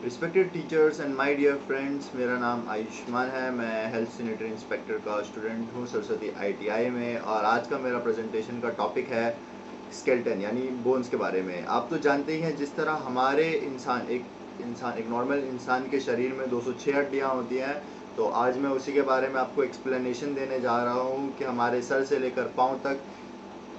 Respected teachers and my dear friends, मेरा नाम आयुष्मान है। मैं हेल्थ सैनिटरी इंस्पेक्टर का स्टूडेंट हूँ सरस्वती आईटीआई में, और आज का मेरा प्रेजेंटेशन का टॉपिक है स्केलेटन यानी बोन्स के बारे में। आप तो जानते ही हैं, जिस तरह हमारे एक नॉर्मल इंसान के शरीर में 206 हड्डियाँ होती हैं, तो आज मैं उसी के बारे में आपको एक्सप्लेनेशन देने जा रहा हूँ कि हमारे सर से लेकर पाँव तक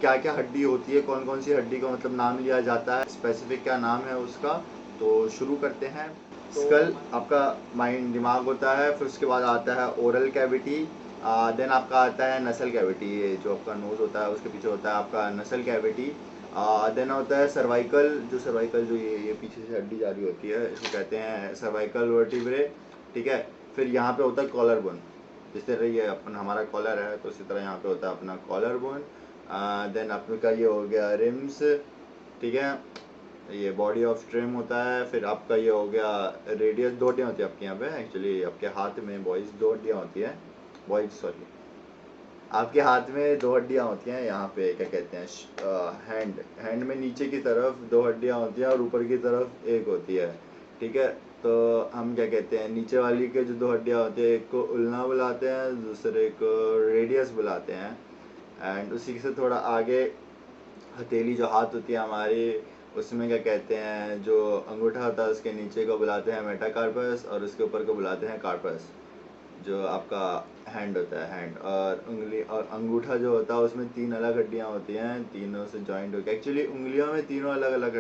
क्या क्या हड्डी होती है, कौन कौन सी हड्डी का मतलब नाम लिया जाता है, स्पेसिफिक क्या नाम है उसका। तो शुरू करते हैं। स्कल आपका माइंड दिमाग होता है, फिर उसके बाद आता है ओरल कैविटी, देन आपका आता है नसल कैविटी, ये जो आपका नोज होता है उसके पीछे होता है आपका नसल कैविटी। देन होता है सर्वाइकल, जो ये पीछे से हड्डी जा रही होती है, इसको कहते हैं सर्वाइकल वर्टिब्रे। ठीक है, फिर यहाँ पे होता है कॉलर बोन। जिस तरह ये अपन हमारा कॉलर है, तो उसी तरह यहाँ पे होता है अपना कॉलर बोन। देन आपका ये हो गया रिम्स। ठीक है, ये बॉडी ऑफ ट्रिम होता है। फिर आपका ये हो गया रेडियस, 2 हड्डियाँ होती है आपके यहाँ पे। एक्चुअली आपके हाथ में बॉयज़ 2 हड्डियाँ होती हैं, आपके हाथ में 2 हड्डियाँ होती हैं। यहाँ पे क्या कहते हैं, हैंड में नीचे की तरफ 2 हड्डियाँ होती हैं और ऊपर की तरफ एक होती है। ठीक है, तो हम क्या कहते हैं, नीचे वाली के जो 2 हड्डियाँ होती है, एक को उल्ना बुलाते हैं, दूसरे को रेडियस बुलाते हैं। एंड उसी से थोड़ा आगे हथेली जो हाथ होती है हमारी, उसमें क्या कहते हैं, जो अंगूठा होता है उसके नीचे को बुलाते हैं मेटाकार्पस, और उसके ऊपर को बुलाते हैं कार्पस। जो आपका हैंड होता है, हैंड और उंगली और अंगूठा जो होता है, उसमें 3 अलग हड्डियाँ होती हैं, तीनों से जॉइंट होकर। एक्चुअली उंगलियों में तीनों अलग अलग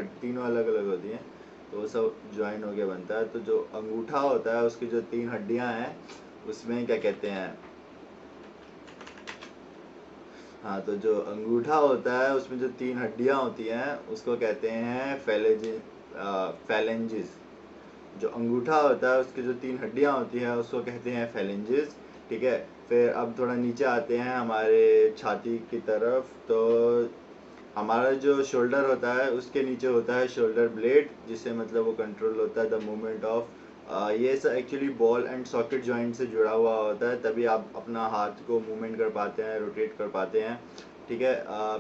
होती हैं, तो वो सब ज्वाइन होके बनता है। तो जो अंगूठा होता है उसकी जो 3 हड्डियाँ हैं, उसमें क्या कहते हैं, हाँ, तो जो अंगूठा होता है उसमें जो 3 हड्डियाँ होती हैं उसको कहते हैं फैलेंजिस। जो अंगूठा होता है उसकी जो 3 हड्डियाँ होती हैं उसको कहते हैं फैलेंजिस। ठीक है, फिर अब थोड़ा नीचे आते हैं हमारे छाती की तरफ। तो हमारा जो शोल्डर होता है उसके नीचे होता है शोल्डर ब्लेड, जिससे मतलब वो कंट्रोल होता है द मूवमेंट ऑफ। ये सब actually ball and socket joint से जुड़ा हुआ होता है, तभी आप अपना हाथ को मूवमेंट कर पाते हैं, रोटेट कर पाते हैं। ठीक है,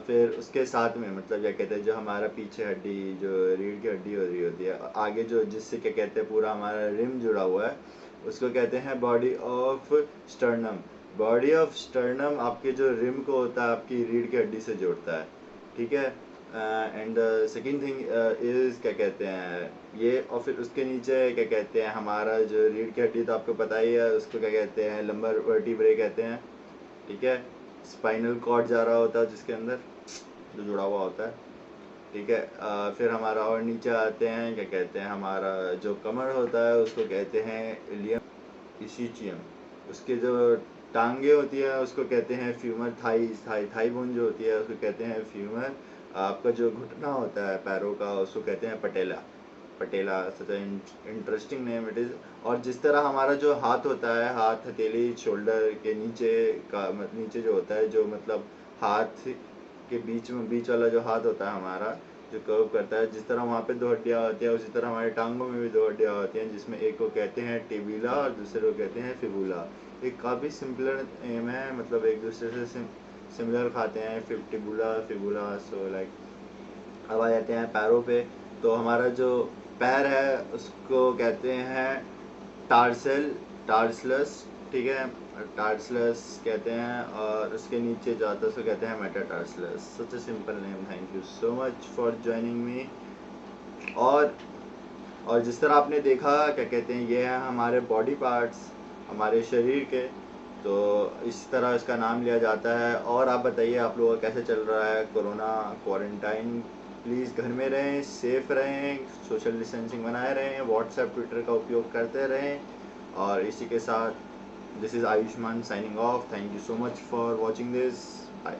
फिर उसके साथ में मतलब क्या कहते हैं, जो हमारा पीछे हड्डी, जो रीढ़ की हड्डी हो रही होती है आगे, जो जिससे क्या कहते हैं पूरा हमारा रिम जुड़ा हुआ है, उसको कहते हैं body of sternum. Body of sternum आपके जो रिम को होता है आपकी रीढ़ की हड्डी से जोड़ता है। ठीक है, एंड सेकेंड थिंग इज़ क्या कहते हैं ये, और फिर उसके नीचे क्या कहते हैं, हमारा जो रीढ़ की हड्डी तो आपको पता ही है, उसको क्या कहते हैं, लंबर वर्टिब्रे कहते हैं। ठीक है, स्पाइनल कॉर्ड जा रहा होता है जिसके अंदर, जो जुड़ा हुआ होता है। ठीक है, फिर हमारा और नीचे आते हैं, क्या कहते हैं, हमारा जो कमर होता है उसको कहते हैं इलियम इसिचियम। उसके जो टांगे होती है उसको कहते हैं फ्यूमर। थाई बोन जो होती है उसको कहते हैं फ्यूमर। आपका जो घुटना होता है पैरों का उसको कहते हैं patella. Patella such interesting name it is. और जिस तरह हमारा जो हाथ होता है, हाथ हथेली शोल्डर के नीचे का नीचे जो होता है, जो मतलब हाथ के बीच वाला जो हाथ होता है हमारा, जो कर्व करता है, जिस तरह वहाँ पे 2 हड्डियाँ होती हैं, उसी तरह हमारे टांगों में भी 2 हड्डियाँ होती हैं, जिसमें एक को कहते हैं टिबिला और दूसरे को कहते हैं फिबुला। एक काफ़ी सिंपलर एम है, मतलब एक दूसरे से सिमिलर खाते हैं, टिबुला फिबुला। सो लाइक, अब आ जाते हैं पैरों पे। तो हमारा जो पैर है उसको कहते हैं टार्सलस। ठीक है, टार्सलस कहते हैं, और उसके नीचे जो आता है उसको कहते हैं metatarsals. Such a simple name. Thank you so much for joining me. और और जिस तरह आपने देखा, क्या कहते हैं, ये है हमारे बॉडी पार्ट्स, हमारे शरीर के। तो इस तरह इसका नाम लिया जाता है। और आप बताइए, आप लोगों का कैसे चल रहा है कोरोना क्वारंटाइन? प्लीज़ घर में रहें, सेफ रहें, सोशल डिस्टेंसिंग बनाए रहें, व्हाट्सएप ट्विटर का उपयोग करते रहें। और इसी के साथ, this is Ayushman signing off. Thank you so much for watching this. Bye.